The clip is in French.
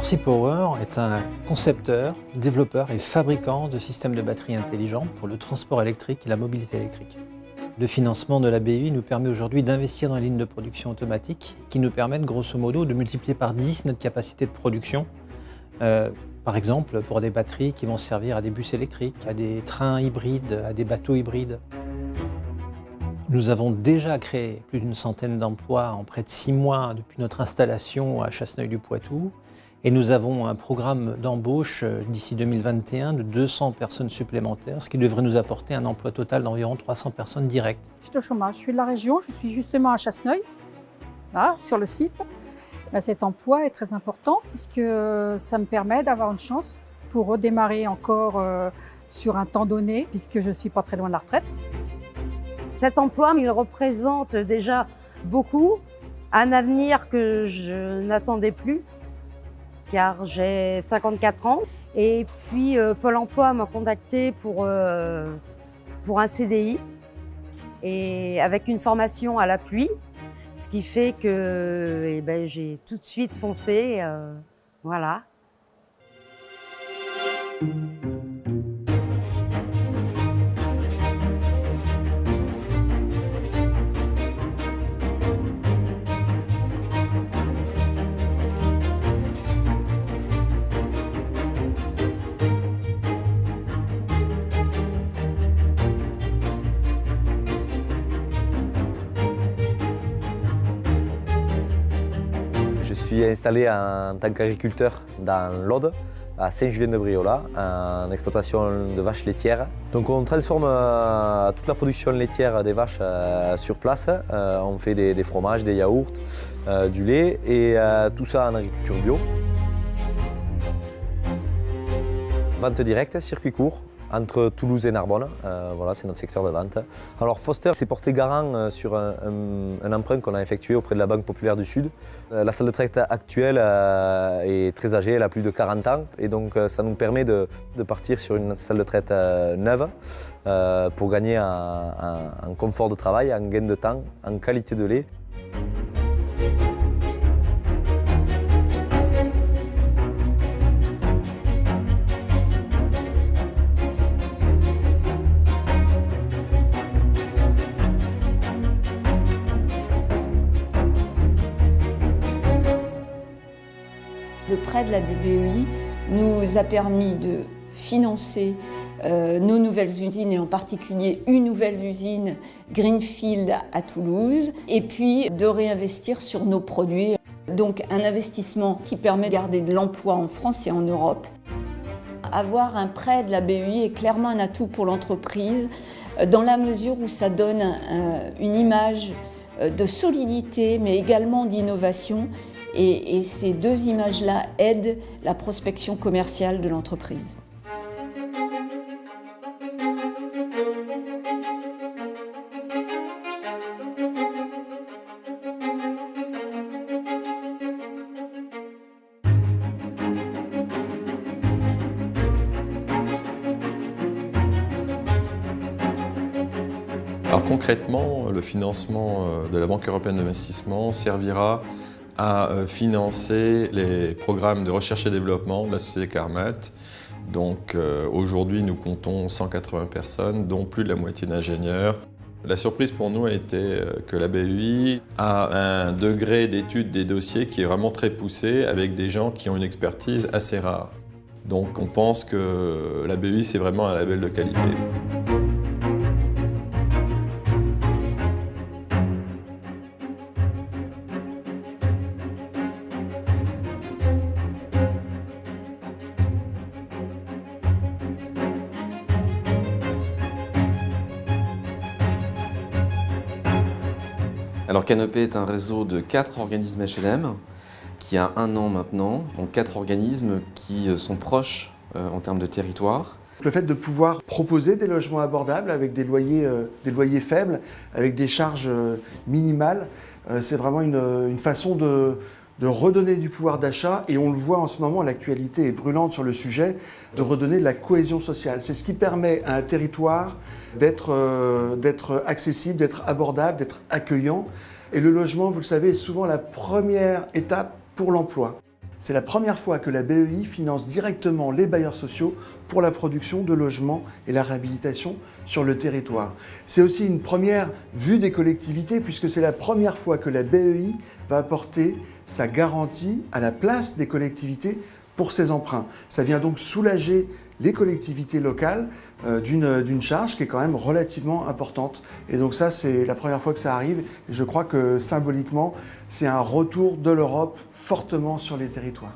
Forsee Power est un concepteur, développeur et fabricant de systèmes de batteries intelligents pour le transport électrique et la mobilité électrique. Le financement de la BEI nous permet aujourd'hui d'investir dans les lignes de production automatique qui nous permettent grosso modo de multiplier par 10 notre capacité de production. Par exemple, pour des batteries qui vont servir à des bus électriques, à des trains hybrides, à des bateaux hybrides. Nous avons déjà créé plus d'une centaine d'emplois en près de 6 mois depuis notre installation à Chasseneuil-du-Poitou. Et nous avons un programme d'embauche d'ici 2021 de 200 personnes supplémentaires, ce qui devrait nous apporter un emploi total d'environ 300 personnes directes. Je suis au chômage, je suis de la région, je suis justement à Chasseneuil, là, sur le site. Cet emploi est très important puisque ça me permet d'avoir une chance pour redémarrer encore sur un temps donné, puisque je ne suis pas très loin de la retraite. Cet emploi, il représente déjà beaucoup, un avenir que je n'attendais plus, car j'ai 54 ans. Et puis Pôle emploi m'a contacté pour un CDI, et avec une formation à l'appui, ce qui fait que j'ai tout de suite foncé, voilà. Je suis installé en tant qu'agriculteur dans l'Aude, à Saint-Julien-de-Briola, en exploitation de vaches laitières. Donc on transforme toute la production laitière des vaches sur place. On fait des fromages, des yaourts, du lait et tout ça en agriculture bio. Vente directe, circuit court, entre Toulouse et Narbonne, voilà, c'est notre secteur de vente. Alors Foster s'est porté garant sur un emprunt qu'on a effectué auprès de la Banque Populaire du Sud. La salle de traite actuelle est très âgée, elle a plus de 40 ans, et donc ça nous permet de partir sur une salle de traite neuve pour gagner en confort de travail, en gain de temps, en qualité de lait. Le prêt de la BEI nous a permis de financer nos nouvelles usines, et en particulier une nouvelle usine Greenfield à Toulouse, et puis de réinvestir sur nos produits. Donc un investissement qui permet de garder de l'emploi en France et en Europe. Avoir un prêt de la BEI est clairement un atout pour l'entreprise, dans la mesure où ça donne une image de solidité, mais également d'innovation. Et ces deux images-là aident la prospection commerciale de l'entreprise. Alors concrètement, le financement de la Banque européenne d'investissement servira à financer les programmes de recherche et développement de la société Carmat. Donc aujourd'hui, nous comptons 180 personnes, dont plus de la moitié d'ingénieurs. La surprise pour nous a été que la BEI a un degré d'étude des dossiers qui est vraiment très poussé, avec des gens qui ont une expertise assez rare. Donc on pense que la BEI, c'est vraiment un label de qualité. Alors Canopée est un réseau de 4 organismes HLM qui a 1 an maintenant, donc 4 organismes qui sont proches en termes de territoire. Le fait de pouvoir proposer des logements abordables avec des loyers faibles, avec des charges minimales, c'est vraiment une façon de redonner du pouvoir d'achat, et on le voit en ce moment, l'actualité est brûlante sur le sujet, de redonner de la cohésion sociale. C'est ce qui permet à un territoire d'être accessible, d'être abordable, d'être accueillant. Et le logement, vous le savez, est souvent la première étape pour l'emploi. C'est la première fois que la BEI finance directement les bailleurs sociaux pour la production de logements et la réhabilitation sur le territoire. C'est aussi une première vue des collectivités puisque c'est la première fois que la BEI va apporter sa garantie à la place des collectivités pour ces emprunts. Ça vient donc soulager les collectivités locales d'une charge qui est quand même relativement importante. Et donc ça, c'est la première fois que ça arrive. Et je crois que symboliquement, c'est un retour de l'Europe fortement sur les territoires.